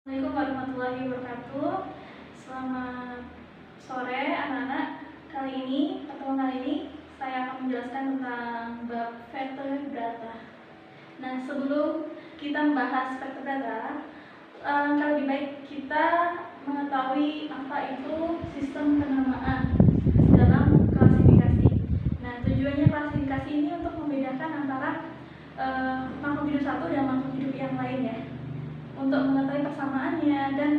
Assalamualaikum warahmatullahi wabarakatuh. Selamat sore anak-anak. Kali ini saya akan menjelaskan tentang bab vertebrata. Nah, sebelum kita membahas vertebrata, lebih baik kita mengetahui apa itu sistem penamaan dalam klasifikasi. Nah, tujuannya klasifikasi ini untuk membedakan antara makhluk hidup satu dan makhluk hidup yang lain ya, untuk mengetahui persamaannya dan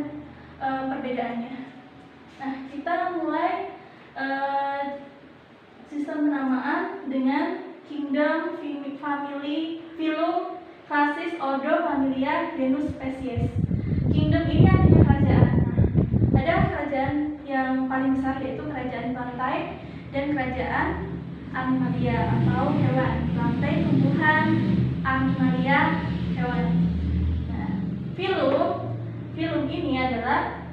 perbedaannya. Nah, kita mulai sistem penamaan dengan kingdom, family, phylum, clasis, order, familia, genus, spesies. Kingdom ini artinya kerajaan. Nah, ada kerajaan yang paling besar yaitu kerajaan plantae dan kerajaan animalia atau hewan. Plantae tumbuhan, animalia hewan. Phylum ini adalah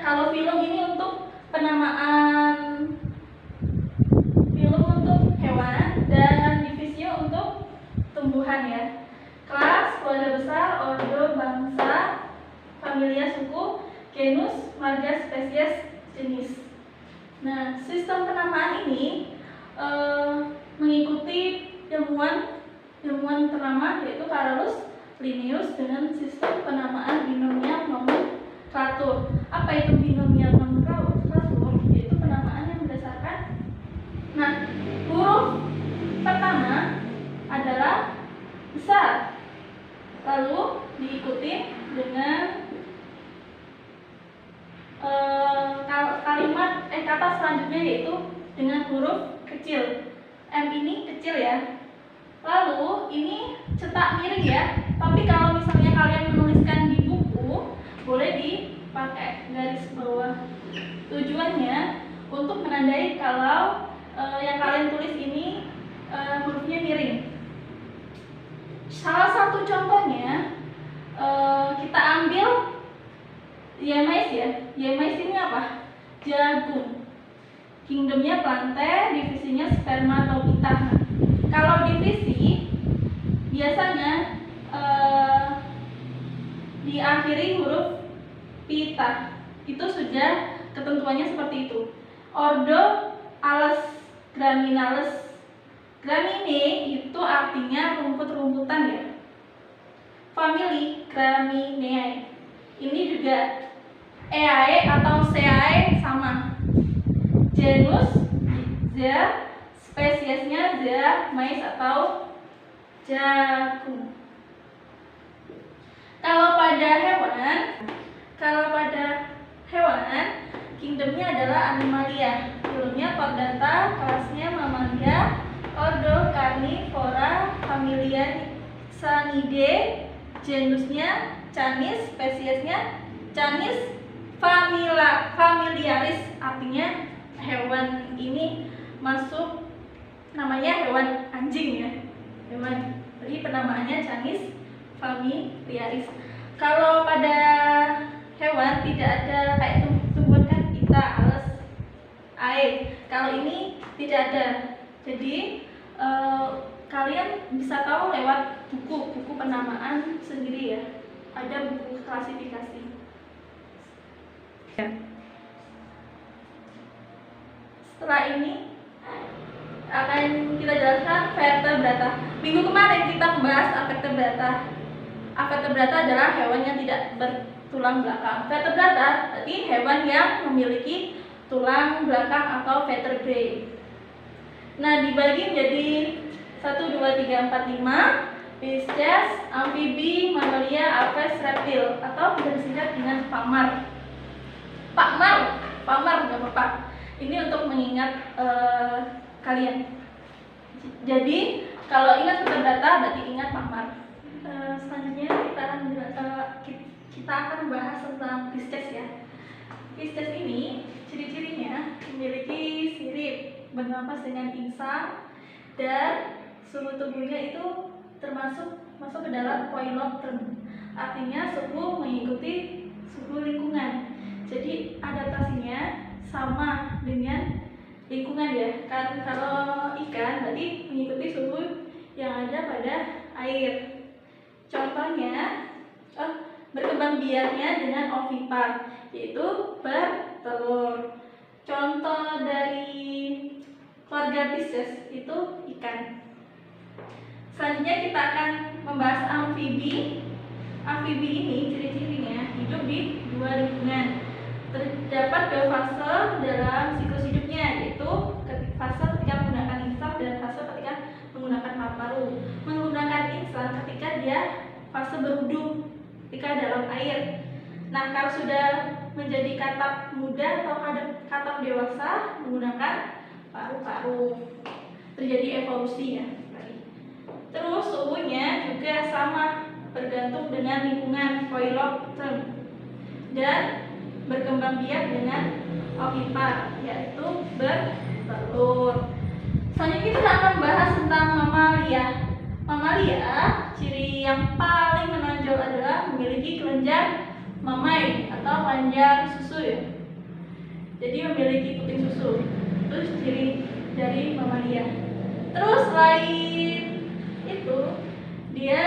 kalau phylum ini untuk penamaan phylum untuk hewan dan divisio untuk tumbuhan ya. Kelas, keluarga besar, ordo, bangsa, familia, suku, genus, marga, spesies, jenis. Nah, sistem penamaan ini mengikuti ilmuwan ternama yaitu Carolus Linnaeus dengan sistem penamaan binomial nomenklatur. Apa itu binomial nomenklatur? Yaitu penamaan yang berdasarkan huruf pertama adalah besar, lalu diikuti dengan kata selanjutnya yaitu dengan huruf kecil. M ini kecil ya. Lalu ini cetak miring ya, tapi kalau misalnya kalian menuliskan di buku, boleh dipakai garis bawah. Tujuannya untuk menandai kalau yang kalian tulis ini hurufnya miring. Salah satu contohnya kita ambil Yemais ya. Yemais ini apa? Jagung. Kingdomnya plantae, divisinya spermatopita. Kalau divisi biasanya diakhiri huruf pita. Itu sudah ketentuannya seperti itu. Ordo Ales Graminales. Gramine itu artinya rumput-rumputan ya. Family Graminae. Ini juga Eae atau Seae sama. Genus Zea, spesiesnya Zea mais atau jagung. Kalau pada hewan, kingdomnya adalah animalia, phylumnya chordata, kelasnya mamalia, ordo carnivora, familia Sanidae, genusnya Canis, spesiesnya Canis familiaris, artinya hewan ini masuk namanya hewan anjing ya. Jadi penamaannya Canis familiaris. Kalau pada hewan tidak ada kayak tumbuhan kan kita ales air. Kalau ini tidak ada. Jadi kalian bisa tahu lewat buku penamaan sendiri ya. Ada buku klasifikasi. Ya. Setelah ini akan kita jelaskan vertebrata. Minggu kemarin kita membahas vertebrata. Vertebrata adalah hewan yang tidak bertulang belakang. Vertebrata berarti hewan yang memiliki tulang belakang atau vertebrae. Nah, dibagi menjadi 1, 2, 3, 4, 5. Pisces, amfibi, mamalia, aves, reptil, atau bisa disingkat dengan pamar. Pamar nggak apa-apa. Ini untuk mengingat kalian. Jadi kalau ingat vertebrata berarti ingat pamar. Selanjutnya kita akan membahas tentang Pisces ya. Pisces ini ciri-cirinya memiliki sirip, bernafas dengan insang, dan suhu tubuhnya itu masuk ke dalam poiloterm. Artinya suhu mengikuti suhu lingkungan. Jadi adaptasinya sama dengan lingkungan ya. Kan kalau ikan berarti mengikuti suhu yang ada pada air. Contoh contohnya berkembang biaknya dengan ovipar, yaitu bertelur. Contoh dari keluarga Pisces itu ikan. Selanjutnya kita akan membahas amfibi. Amfibi ini ciri-cirinya hidup di dua lingkungan. Terdapat dua fase dalam siklus hidupnya, yaitu fase ketika menggunakan insang dan fase ketika menggunakan paru-paru. Menggunakan insang ketika dia fase berwudu, ketika dalam air. Nah, kalau sudah menjadi katak muda atau katak dewasa, menggunakan paru-paru. Terjadi evolusi ya. Terus suhunya juga sama, bergantung dengan lingkungan koilokterm dan berkembang biak dengan ovipar, yaitu bertelur. Selanjutnya kita akan bahas tentang mamalia. Mamalia, ciri yang paling menonjol adalah memiliki kelenjar mamai atau kelenjar susu ya. Jadi memiliki puting susu. Itu ciri dari mamalia. Terus selain itu, dia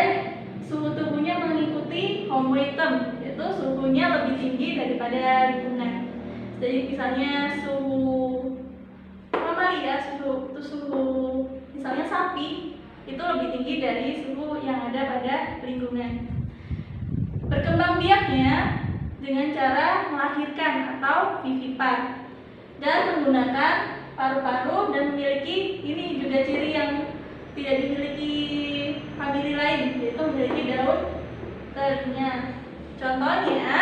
suhu tubuhnya mengikuti homoitem, yaitu suhunya lebih tinggi daripada lingkungan. Jadi misalnya suhu mamalia, suhu misalnya sapi itu lebih tinggi dari suhu yang ada pada lingkungan. Berkembang biaknya dengan cara melahirkan atau vivipar dan menggunakan paru-paru dan memiliki ini juga ciri yang tidak dimiliki famili lain, yaitu memiliki daun terenyah. Contohnya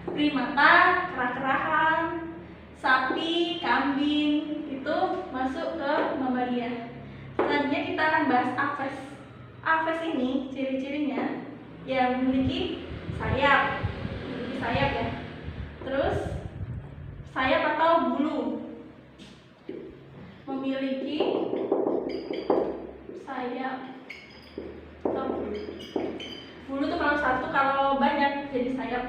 primata, kera-kerahan, sapi, kambing itu masuk ke mamalia. Selanjutnya kita akan bahas Aves. Aves ini ciri-cirinya yang memiliki sayap, ya. Terus sayap atau bulu, memiliki sayap atau bulu. Bulu itu kalau satu, kalau banyak jadi sayap,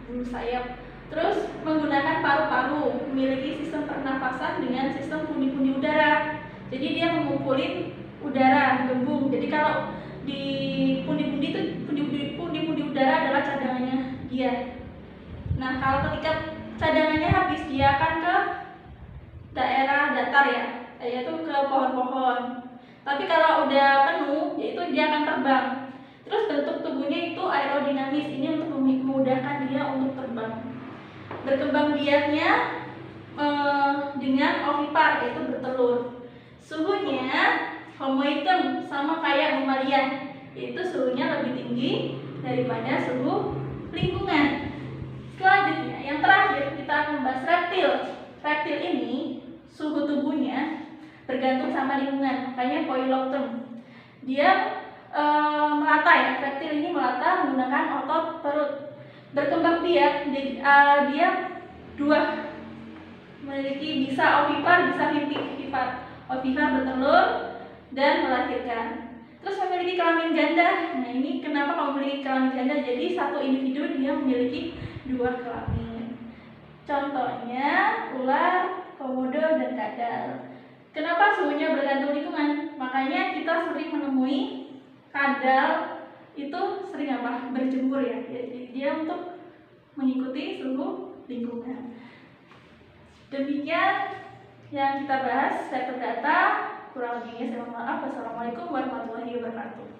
bulu sayap. Terus menggunakan paru-paru, memiliki sistem pernafasan dengan sistem pundi-pundi udara. Jadi dia mengumpulin udara, menggembung. Jadi kalau di pundi-pundi itu pundi-pundi udara adalah cadangannya dia. Nah, kalau ketika cadangannya habis, dia akan ke daerah datar ya, yaitu ke pohon-pohon. Tapi kalau udah penuh, yaitu dia akan terbang. Terus bentuk tubuhnya itu aerodinamis, ini untuk memudahkan dia untuk terbang. Berkembang biaknya dengan ovipar, yaitu bertelur. Suhunya homoitem, sama kayak mamalia, yaitu suhunya lebih tinggi daripada suhu lingkungan. Selanjutnya, yang terakhir kita akan membahas reptil. Reptil ini suhu tubuhnya bergantung sama lingkungan, makanya koilokterm. Dia melata ya, reptil ini melata menggunakan otot perut. Berkembang biak, dia dua, memiliki bisa ovipar, bisa vivipar. Ovipar bertelur dan melahirkan. Terus memiliki kelamin ganda. Nah, ini kenapa kalau memiliki kelamin ganda? Jadi satu individu dia memiliki dua kelamin. Contohnya ular, komodo, dan kadal. Kenapa suhunya bergantung lingkungan? Makanya kita sering menemui kadal itu sering berjemur ya. Jadi dia untuk mengikuti suhu lingkungan. Demikian yang kita bahas. Saya Perdata, kurang lebihnya saya mohon maaf. Wassalamualaikum warahmatullahi wabarakatuh.